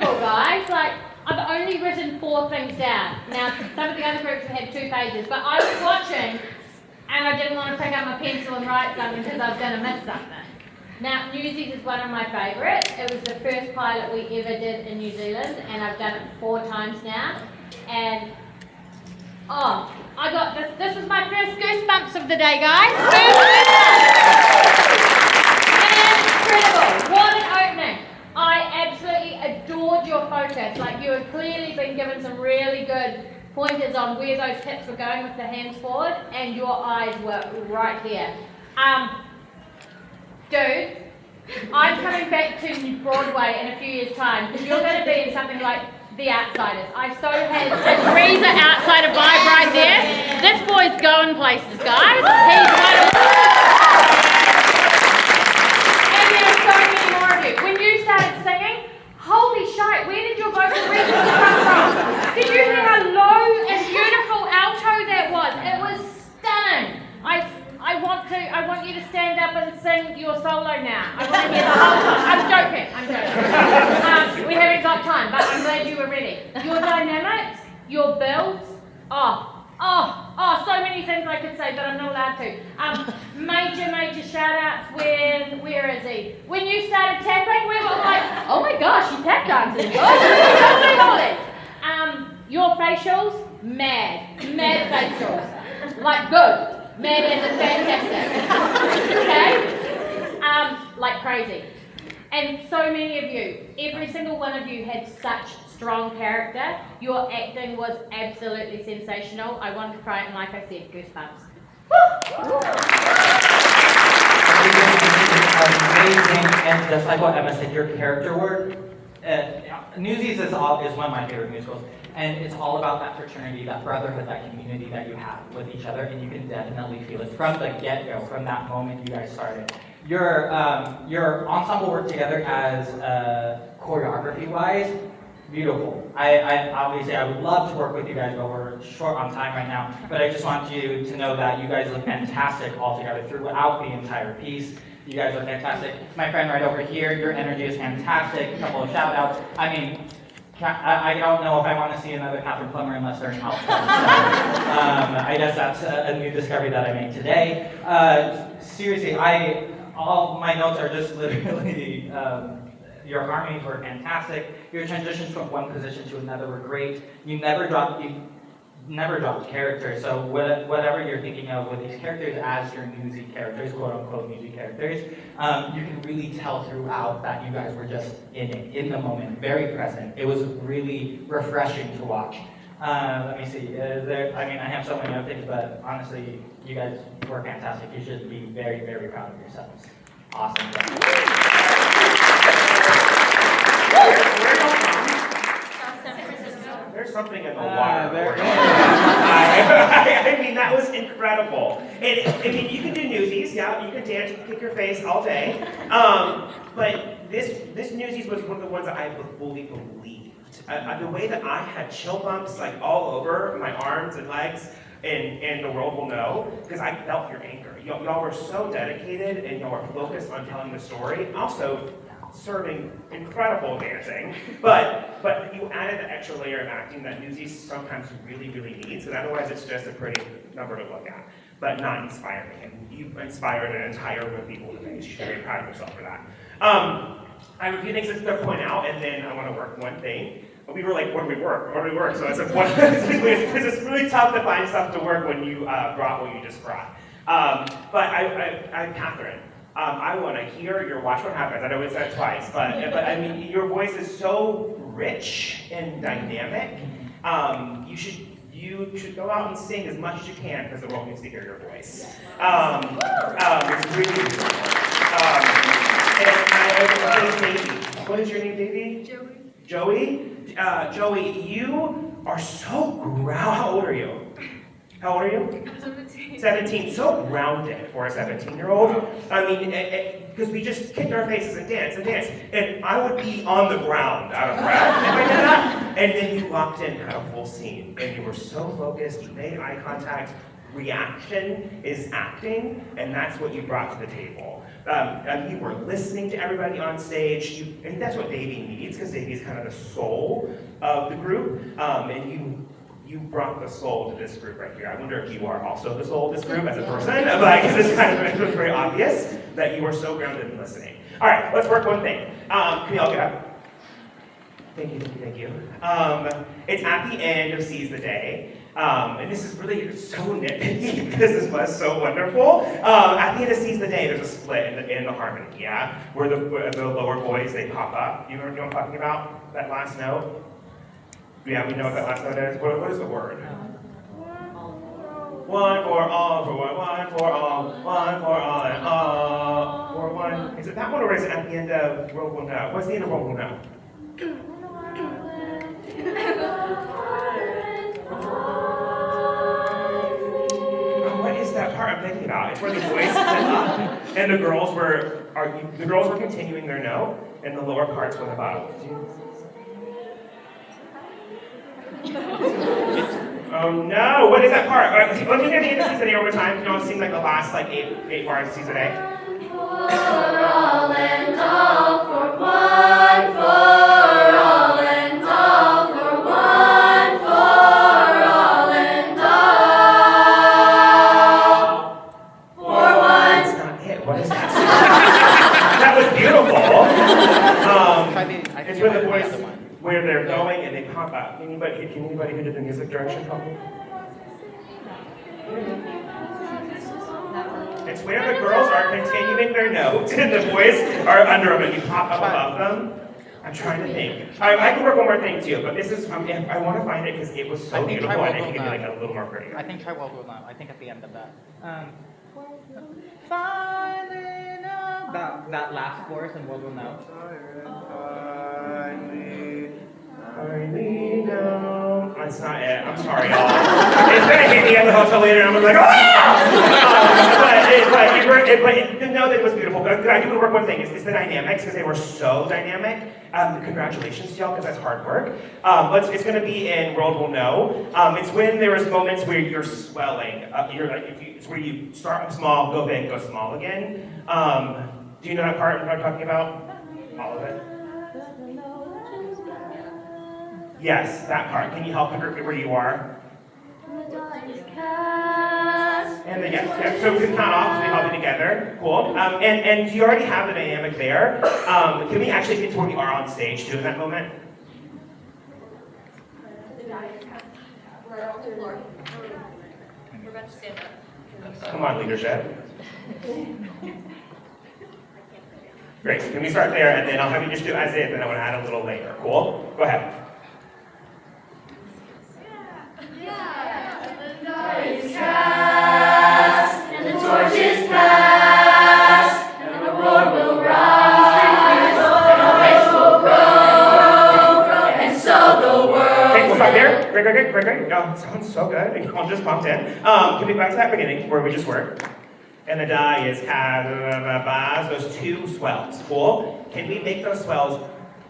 incredible, guys. Like, I've only written 4 things down. Now, some of the other groups had 2 pages, but I was watching and I didn't want to pick up my pencil and write something because I was going to miss something. Now, Newsies is one of my favourites. It was the first pilot we ever did in New Zealand, and I've done it 4 times now. And, oh, I got this. This was my first goosebumps of the day, guys. Incredible. What an opening. I absolutely adored your focus. Like, you had clearly been given some really good pointers on where those tips were going with the hands forward, and your eyes were right here. Dude, I'm coming back to Broadway in a few years' time because you're going to be in something like The Outsiders. I so had a Teresa Outsider vibe right there. This boy's going places, guys. He's one of and there are so many more of you. When you started singing, holy shite, where did your vocal register come from? Did you hear how low and beautiful alto that was? It was stunning. I want you to stand up and sing your solo now. I want to hear the whole song. I'm joking. We haven't got time, but I'm glad you were ready. Your dynamics, your builds, so many things I could say, but I'm not allowed to. Major shout outs with, where is he? When you started tapping, we were like, oh my gosh, you tap dancing. Holy. Your facials, mad facials. Like good. Mad as in fantastic. Okay? Like crazy. And so many of you, every single one of you had such strong character. Your acting was absolutely sensational. I wanted to cry, and like I said, goosebumps. Amazing, and just like what Emma said, your character work. Newsies is one of my favorite musicals, and it's all about that fraternity, that brotherhood, that community that you have with each other, and you can definitely feel it from the get-go, from that moment you guys started. Your ensemble work together as choreography-wise, beautiful. I obviously I would love to work with you guys, but we're short on time right now. But I just want you to know that you guys look fantastic all together throughout the entire piece. You guys are fantastic. My friend right over here, your energy is fantastic. A couple of shout outs. I mean, I don't know if I want to see another Catherine Plummer unless they're an outfit. So, I guess that's a new discovery that I made today. Seriously, all my notes are just literally, your harmonies were fantastic. Your transitions from one position to another were great. You never dropped character, so whatever you're thinking of with these characters as your Newsy characters, quote unquote Newsy characters, you can really tell throughout that you guys were just in it, in the moment, very present. It was really refreshing to watch. Let me see, I have so many other things, but honestly, you guys were fantastic. You should be very, very proud of yourselves. Awesome. There's something in the water. I mean, that was incredible. And you can do Newsies, yeah, you can dance, you can kick your face all day. But this Newsies was one of the ones that I fully believed. The way that I had chill bumps like all over my arms and legs, and the world will know, because I felt your anger. Y'all were so dedicated, and y'all were focused on telling the story. Also, serving incredible dancing, but you added the extra layer of acting that Newsies sometimes really, really needs, because otherwise it's just a pretty number to look at, but not inspiring. And you inspired an entire room of people today. You should be very proud of yourself for that. I have a few things to point out, and then I want to work one thing. But we were like, what do we work? So it's because it's really tough to find stuff to work when you brought what you just brought. But I'm Catherine. I want to hear your Watch What Happens. I know we said it twice, but I mean, your voice is so rich and dynamic. You should go out and sing as much as you can, because the world needs to hear your voice. It's really beautiful. And Davey. What is your name, Davey? Joey. Joey, you are so How old are you? How old are you? 17. So grounded for a 17-year-old. I mean, because we just kicked our faces and danced. And I would be on the ground out of breath if I did that. And then you walked in, had a full scene, and you were so focused, you made eye contact. reaction is acting, and that's what you brought to the table. You were listening to everybody on stage. I think that's what Davey needs, because Davey is kind of the soul of the group, and you brought the soul to this group right here. I wonder if you are also the soul of this group as a person, because it was very obvious that you were so grounded in listening. All right, let's work one thing. Can we all get up? Thank you. It's at the end of Seize the Day. And this is really so nitpicky because this was so wonderful. At the end of Seize the Day, there's a split in the harmony, yeah? Where the lower boys, they pop up. You know what I'm talking about? That last note? Yeah, we know what that last note is. What is the word? One for all, for one for all, one for all and all. For one. Is it that one or is it at the end of World Will Know? What's the end of World Will Know? What is that part I'm thinking about? It's where the boys split up and the girls were continuing their note and the lower parts went above. Oh no, what is that part? Let me hear the end of Seize the Day over time. You know, it seems like the last eight bars of Seize the Day. For all and all, for one, for all and all, for one, for all and all, for one. That's not it. What is that? That was beautiful. It's where the boys, where they're going and they pop up. Anybody who did the music direction help me? It's where the girls are continuing their note and the boys are under them and you pop up above them. I'm trying to think. I can work one more thing too, but this is, I want to find it because it was so beautiful and I think it could be like a little more pretty. I think try World Will Know. I think at the end of that. That last chorus in World Will Know. Finally, no. That's not it. I'm sorry, y'all. It's gonna hit me at the hotel later, and I'm like, ah! But no, that was beautiful. But I do want to work one thing. It's the dynamics, because they were so dynamic. Congratulations to y'all, because that's hard work. It's gonna be in World Will Know. It's when there was moments where you're swelling. It's where you start small, go big, go small again. Do you know that part I'm talking about? All of it. Yes, that part. Can you help her where you are? And then yes. So we can count off so we help you together. Cool. And you already have the dynamic there. Can we actually get to where we are on stage too in that moment? We're on the floor. We're about to stand up. Come on, leadership. Great. Can we start there, and then I'll have you just do as if, and I want to add a little later. Cool? Go ahead. And the torch is cast, and the roar will rise, and our race will grow, and so the world. Okay, we'll stop there. Great. Oh, sounds so good. You all just pumped in. Can we go back to that beginning where we just were? And the die is cast, those two swells. Cool? Can we make those swells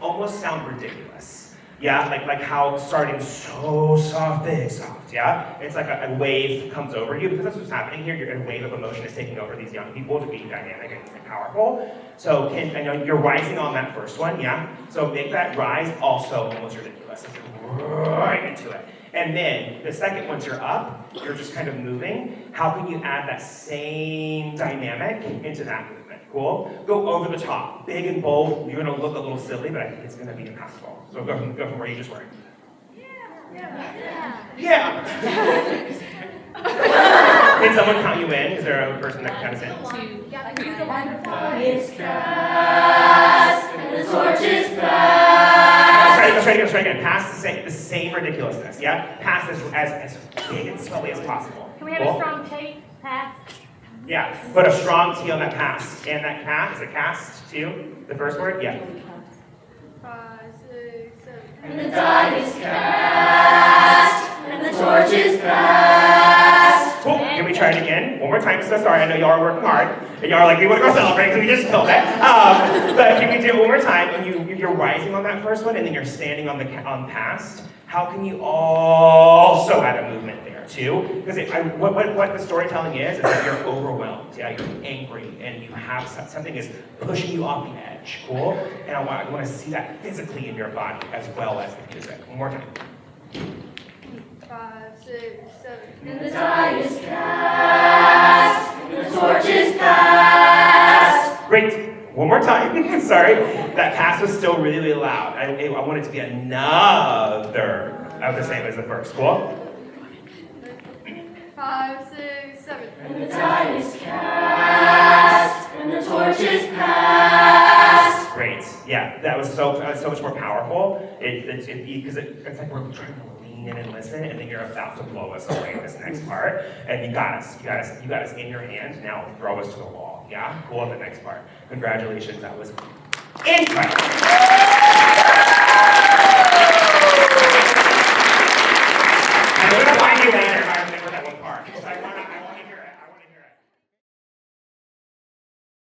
almost sound ridiculous? Yeah, like how starting so soft, big, soft, yeah? It's like a wave comes over you, because that's what's happening here. A wave of emotion is taking over these young people to be dynamic and powerful. So I know you're rising on that first one, yeah? So make that rise also almost ridiculous. Right into it. And then the second, once you're up, you're just kind of moving. How can you add that same dynamic into that movement? Cool? Go over the top, big and bold. You're gonna look a little silly, but I think it's gonna be impactful. So go from where you just were. Yeah. Can someone count you in? Is there a person that can count us in? Is cast, and the torch is passed. Let's try again. Pass the same ridiculousness, yeah? Pass as big and slowly as possible. Can we have a strong T? Pass. Yeah, put a strong T on that pass. And that cast, is it cast too? The first word? Yeah. 5, 6, 7. And the die is cast, and the torch is passed. Cool. Can we try it again? One more time. So sorry, I know y'all are working hard. And y'all are like, we want to go celebrate because we just killed it. But can we do it one more time? And you're rising on that first one, and then you're standing on past. How can you also add a movement there? too, because what the storytelling is that you're overwhelmed, yeah, you're angry, and you have something is pushing you off the edge, cool? And I want to see that physically in your body as well as the music. One more time. 5, 6, 7. And the die is cast, and the torch is passed. Great. One more time. Sorry. That pass was still really, really loud. I want it to be another of the same as the first. Cool? 5, 6, 7. And the die is cast, and the torch is passed. Great. Yeah, that was so much more powerful. Because it's like we're trying to lean in and listen, and then you're about to blow us away in this next part. And you got us in your hand. Now throw us to the wall. Yeah? Cool at the next part. Congratulations. That was incredible.